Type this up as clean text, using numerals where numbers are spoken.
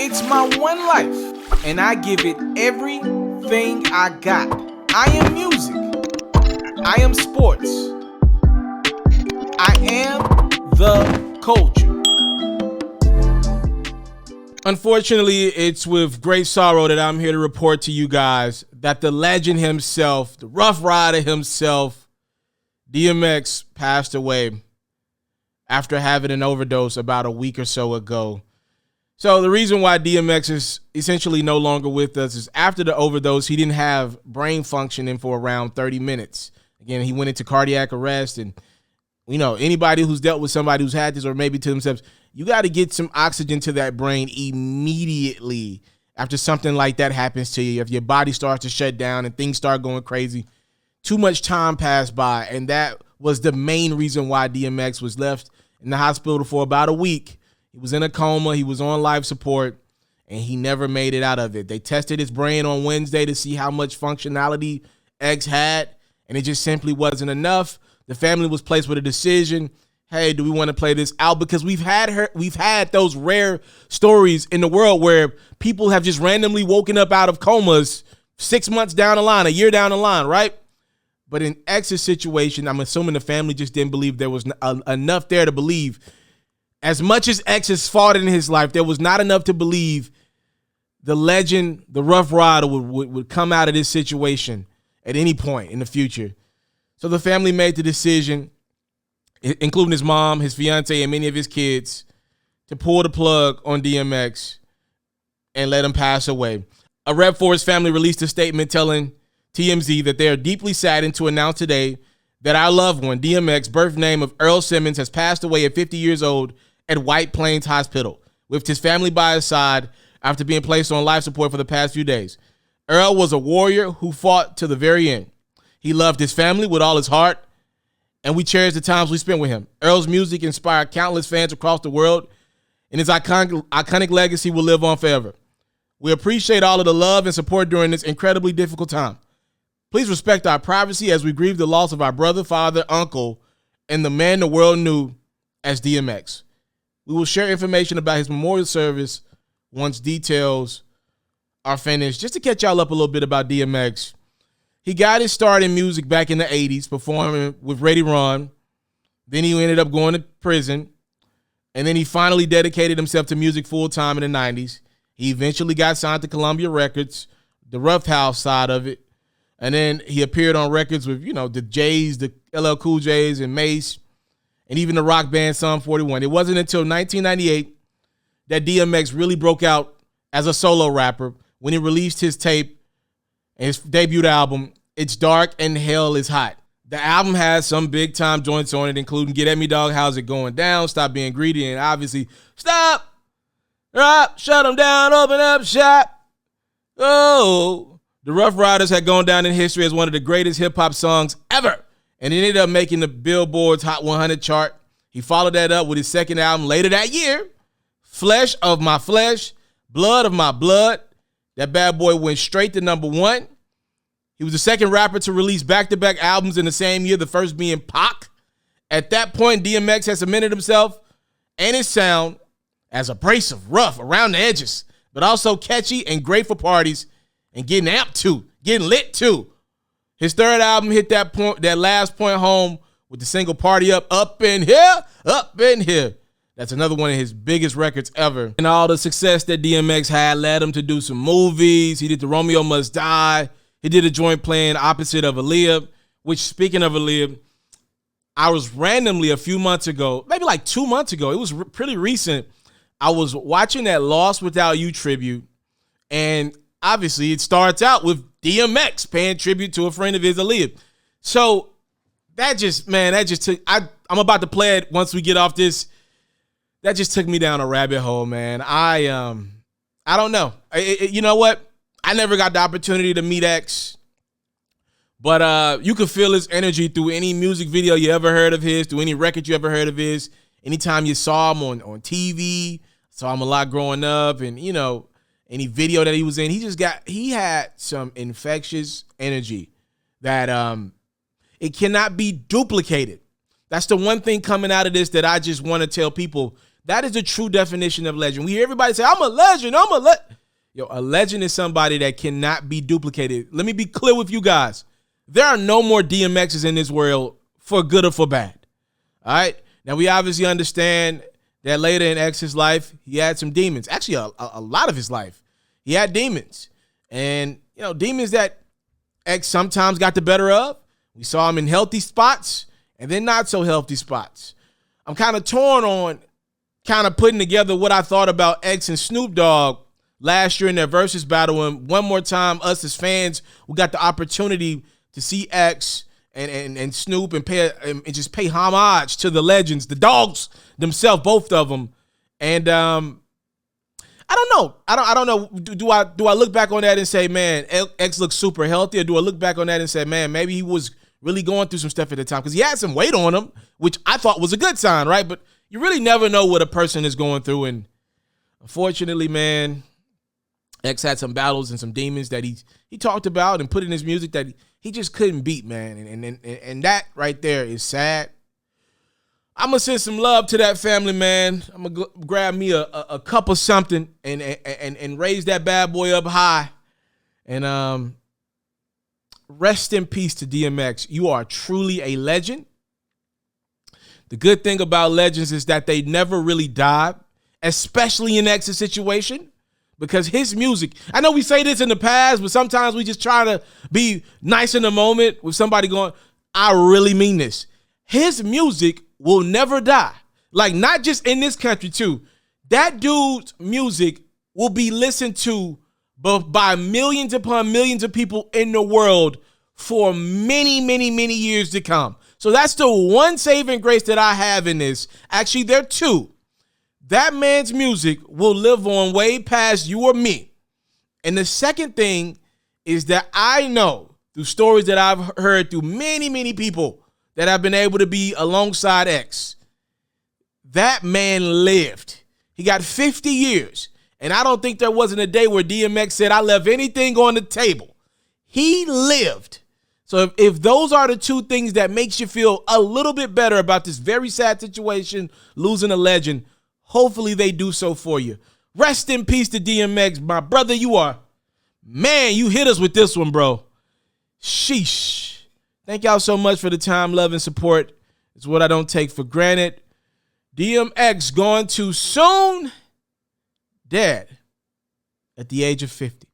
It's my one life, and I give it everything I got. I am music. I am sports. I am the culture. Unfortunately, it's with great sorrow that I'm here to report to you guys that the legend himself, the Rough Rider himself, DMX, passed away after having an overdose about a week or so ago. So the reason why DMX is essentially no longer with us is after the overdose, he didn't have brain functioning for around 30 minutes. Again, he went into cardiac arrest, and anybody who's dealt with somebody who's had this, or maybe to themselves, you got to get some oxygen to that brain immediately after something like that happens to you. If your body starts to shut down and things start going crazy, too much time passed by, and that was the main reason why DMX was left in the hospital for about a week. He was in a coma. He was on life support, and he never made it out of it. They tested his brain on Wednesday to see how much functionality X had, and it just simply wasn't enough. The family was placed with a decision. Hey, do we want to play this out? Because we've had those rare stories in the world where people have just randomly woken up out of comas 6 months down the line, a year down the line, right? But in X's situation, I'm assuming the family just didn't believe there was enough there to believe. As much as X has fought in his life, there was not enough to believe the legend, the Rough Rider, would come out of this situation at any point in the future. So the family made the decision, including his mom, his fiance, and many of his kids, to pull the plug on DMX and let him pass away. A rep for his family released a statement telling TMZ that they are deeply saddened to announce today that our loved one, DMX, birth name of Earl Simmons, has passed away at 50 years old at White Plains Hospital, with his family by his side after being placed on life support for the past few days. Earl was a warrior who fought to the very end. He loved his family with all his heart, and we cherish the times we spent with him. Earl's music inspired countless fans across the world, and his iconic legacy will live on forever. We appreciate all of the love and support during this incredibly difficult time. Please respect our privacy as we grieve the loss of our brother, father, uncle, and the man the world knew as DMX. We will share information about his memorial service once details are finished. Just to catch y'all up a little bit about DMX, he got his start in music back in the 80s, performing with Ready Ron. Then he ended up going to prison, and then he finally dedicated himself to music full-time in the 90s. He eventually got signed to Columbia Records, the Rough House side of it, and then he appeared on records with, the Jays, the LL Cool J's, and Mace, and even the rock band Sum 41. It wasn't until 1998 that DMX really broke out as a solo rapper when he released his tape and his debut album, It's Dark and Hell is Hot. The album has some big-time joints on it, including Get At Me Dog, How's It Going Down, Stop Being Greedy, and obviously Stop, Drop, Shut Them Down, Open Up Shop. Oh, the Rough Riders had gone down in history as one of the greatest hip-hop songs ever, and it ended up making the Billboard's Hot 100 chart. He followed that up with his second album later that year, Flesh of My Flesh, Blood of My Blood. That bad boy went straight to number one. He was the second rapper to release back-to-back albums in the same year, the first being Pac. At that point, DMX had cemented himself and his sound as abrasive, rough, around the edges, but also catchy and great for parties and getting amped to, getting lit to. His third album hit that last point home with the single Party Up in Here, Up in Here. That's another one of his biggest records ever. And all the success that DMX had led him to do some movies. He did the Romeo Must Die. He did a joint playing opposite of Aaliyah, which, speaking of Aaliyah, I was randomly a few months ago, maybe like 2 months ago, it was pretty recent, I was watching that Lost Without You tribute, and obviously it starts out with DMX paying tribute to a friend of his, Aaliyah. So that just took, I'm about to play it once we get off this. That just took me down a rabbit hole, man. I don't know. You know what? I never got the opportunity to meet X, but you could feel his energy through any music video you ever heard of his, through any record you ever heard of his. Anytime you saw him on TV, saw him a lot growing up, and any video that he was in, he had some infectious energy that it cannot be duplicated. That's the one thing coming out of this that I just want to tell people That is the true definition of legend. We hear everybody say, I'm a legend, I'm a legend. Yo, a legend is somebody that cannot be duplicated. Let me be clear with you guys. There are no more DMXs in this world for good or for bad. All right? Now, we obviously understand that later in X's life, he had some demons. Actually, a lot of his life, he had demons. And, you know, demons that X sometimes got the better of. We saw him in healthy spots and then not so healthy spots. I'm kind of torn on kind of putting together what I thought about X and Snoop Dogg last year in their versus battle. And one more time, us as fans, we got the opportunity to see X and Snoop and just pay homage to the legends, the dogs themselves, both of them. And I don't know. I don't know. Do I look back on that and say, man, X looks super healthy, or do I look back on that and say, man, maybe he was really going through some stuff at the time? Because he had some weight on him, which I thought was a good sign, right? But you really never know what a person is going through. And unfortunately, man, X had some battles and some demons that he talked about and put in his music that he just couldn't beat, man. And that right there is sad. I'm going to send some love to that family, man. I'm going to grab me a cup of something and raise that bad boy up high. And rest in peace to DMX. You are truly a legend. The good thing about legends is that they never really die, especially in X's situation, because his music, I know we say this in the past, but sometimes we just try to be nice in the moment with somebody going, I really mean this. His music will never die. Like, not just in this country too. That dude's music will be listened to by millions upon millions of people in the world for many, many, many years to come. So that's the one saving grace that I have in this. Actually, there are two. That man's music will live on way past you or me. And the second thing is that I know through stories that I've heard through many, many people that have been able to be alongside X, that man lived. He got 50 years. And I don't think there wasn't a day where DMX said, I left anything on the table. He lived. So if those are the two things that makes you feel a little bit better about this very sad situation, losing a legend, hopefully they do so for you. Rest in peace to DMX. My brother, you hit us with this one, bro. Sheesh. Thank y'all so much for the time, love, and support. It's what I don't take for granted. DMX gone too soon. Dead at the age of 50.